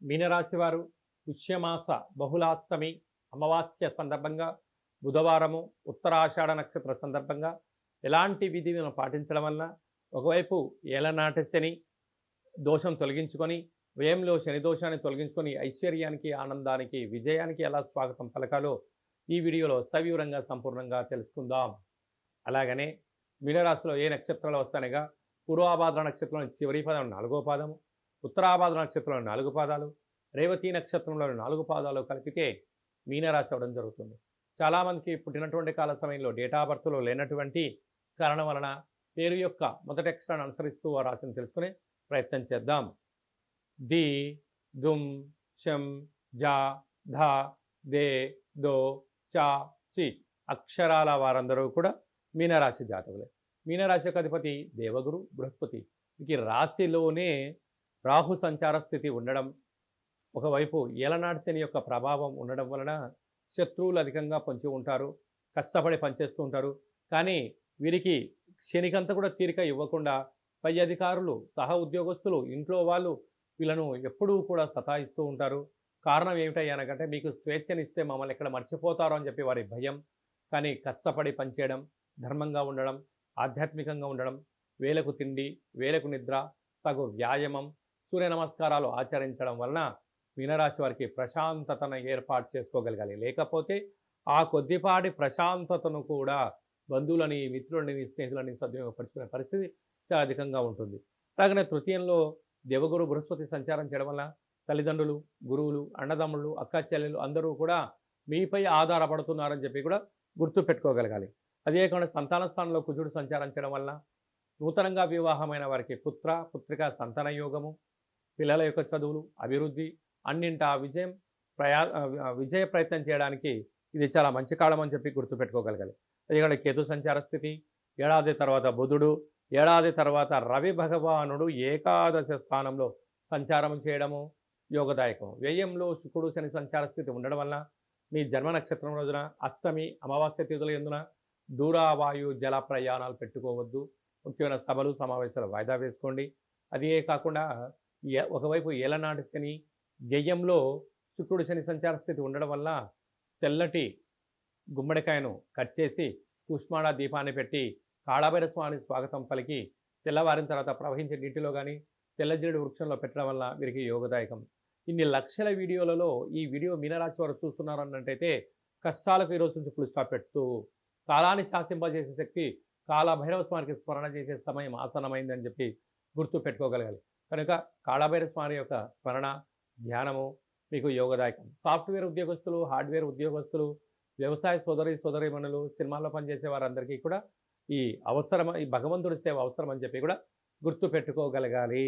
మీనరాశి వారు పుష్యమాస బహుళాష్టమి అమావాస్య సందర్భంగా బుధవారము ఉత్తరాషాఢ నక్షత్ర సందర్భంగా ఎలాంటి విధిని పాటించడం వలన ఒకవైపు ఏలనాటి శని దోషం తొలగించుకొని వ్యయంలో శని దోషాన్ని తొలగించుకొని ఐశ్వర్యానికి ఆనందానికి విజయానికి ఎలా స్వాగతం పలకాలో ఈ వీడియోలో సవివరంగా సంపూర్ణంగా తెలుసుకుందాం. అలాగనే మీనరాశిలో ఏ నక్షత్రాలు వస్తానగా పూర్వాభాద్ర నక్షత్రంలో చివరి పదం 4వ పాదము, ఉత్తరాభాద్ర నక్షత్రంలో 4 పాదాలు, రేవతి నక్షత్రంలో 4 పాదాలు కలిపితే మీనరాశి అవ్వడం జరుగుతుంది. చాలామందికి పుట్టినటువంటి కాల సమయంలో డేటా బర్త్లో లేనటువంటి కారణం వలన పేరు యొక్క మొదటి అక్షరాన్ని అనుసరిస్తూ ఆ రాశిని తెలుసుకునే ప్రయత్నం చేద్దాం. ది, దుమ్, షం, జా, ధ, దే, దో, చా, చి అక్షరాల వారందరూ కూడా మీనరాశి జాతకులే. మీనరాశి యొక్క అధిపతి దేవగురు బృహస్పతి. ఈ రాశిలోనే రాహు సంచార స్థితి ఉండడం, ఒకవైపు ఏలనాటి శని యొక్క ప్రభావం ఉండడం వలన శత్రువులు అధికంగా పొంచి ఉంటారు, కష్టపడి పనిచేస్తూ ఉంటారు. కానీ వీరికి శనికంతా కూడా తీరిక ఇవ్వకుండా పై అధికారులు, సహ ఉద్యోగస్తులు, ఇంట్లో వాళ్ళు వీళ్ళను ఎప్పుడూ కూడా సతాయిస్తూ ఉంటారు. కారణం ఏమిటయ్యానంటే మీకు స్వేచ్ఛనిస్తే మమ్మల్ని ఎక్కడ మర్చిపోతారో అని చెప్పి వారి భయం. కానీ కష్టపడి పనిచేయడం, ధర్మంగా ఉండడం, ఆధ్యాత్మికంగా ఉండడం, వేలకు తిండి, వేలకు నిద్ర, తగు వ్యాయామం, సూర్య నమస్కారాలు ఆచరించడం వలన మీనరాశి వారికి ప్రశాంతతను ఏర్పాటు చేసుకోగలగాలి. లేకపోతే ఆ కొద్దిపాటి ప్రశాంతతను కూడా బంధువులని, మిత్రులని, స్నేహితులని సద్వినియోగపరుచుకునే పరిస్థితి చాలా అధికంగా ఉంటుంది. అలాగనే తృతీయంలో దేవగురు బృహస్పతి సంచారం చేయడం వల్ల తల్లిదండ్రులు, గురువులు, అన్నదమ్ముళ్ళు, అక్క చెల్లెలు అందరూ కూడా మీపై ఆధారపడుతున్నారని చెప్పి కూడా గుర్తు పెట్టుకోగలగాలి. అదే కాకుండా సంతాన స్థానంలో కుజుడు సంచారం చేయడం వల్ల నూతనంగా వివాహమైన వారికి పుత్ర, పుత్రిక సంతాన యోగము, పిల్లల యొక్క చదువులు, అభివృద్ధి, అన్నింటా విజయ ప్రయత్నం చేయడానికి ఇది చాలా మంచి కాలం అని చెప్పి గుర్తుపెట్టుకోగలగాలి. అదే కేతు సంచార స్థితి, ఏడాది తర్వాత బుధుడు, ఏడాది తర్వాత రవి భగవానుడు ఏకాదశ స్థానంలో సంచారం చేయడము యోగదాయకం. వ్యయంలో శుక్రుడు శని సంచార స్థితి ఉండడం వలన మీ జన్మ నక్షత్రం రోజున అష్టమి అమావాస్య తిథుల ఎందున దూరావాయు జల ప్రయాణాలు పెట్టుకోవద్దు. ముఖ్యమైన సభలు సమావేశాలు వాయిదా వేసుకోండి. అదే కాకుండా ఒకవైపు ఏలనాటి శని, వ్యయంలో శుక్రుడు శని సంచార స్థితి ఉండడం వల్ల తెల్లటి గుమ్మడికాయను కట్ చేసి కుష్మాండ దీపాన్ని పెట్టి కాళభైర స్వామి స్వాగతం పలికి తెల్లవారిన తర్వాత ప్రవహించే నీటిలో కానీ తెల్లజిరుడు వృక్షంలో పెట్టడం వల్ల వీరికి యోగదాయకం. ఇన్ని లక్షల వీడియోలలో ఈ వీడియో మీనరాశి వారు చూస్తున్నారు అన్నట్టయితే కష్టాలకు ఈరోజు నుంచి ఫుల్ స్టాప్ పెడుతూ కాలాన్ని శాసింపజేసే శక్తి కాళభైరవ స్వామికి స్మరణ చేసే సమయం ఆసనమైందని చెప్పి గుర్తు పెట్టుకోగలగాలి. కనుక కాళభైరవ స్వామి యొక్క స్మరణ, ధ్యానము మీకు యోగదాయకం. సాఫ్ట్వేర్ ఉద్యోగస్తులు, హార్డ్వేర్ ఉద్యోగస్తులు, వ్యవసాయ సోదరీమణులు, సినిమాల్లో పనిచేసే వారందరికీ కూడా ఈ భగవంతుడి సేవ అవసరం అని చెప్పి కూడా గుర్తు పెట్టుకోగలగాలి.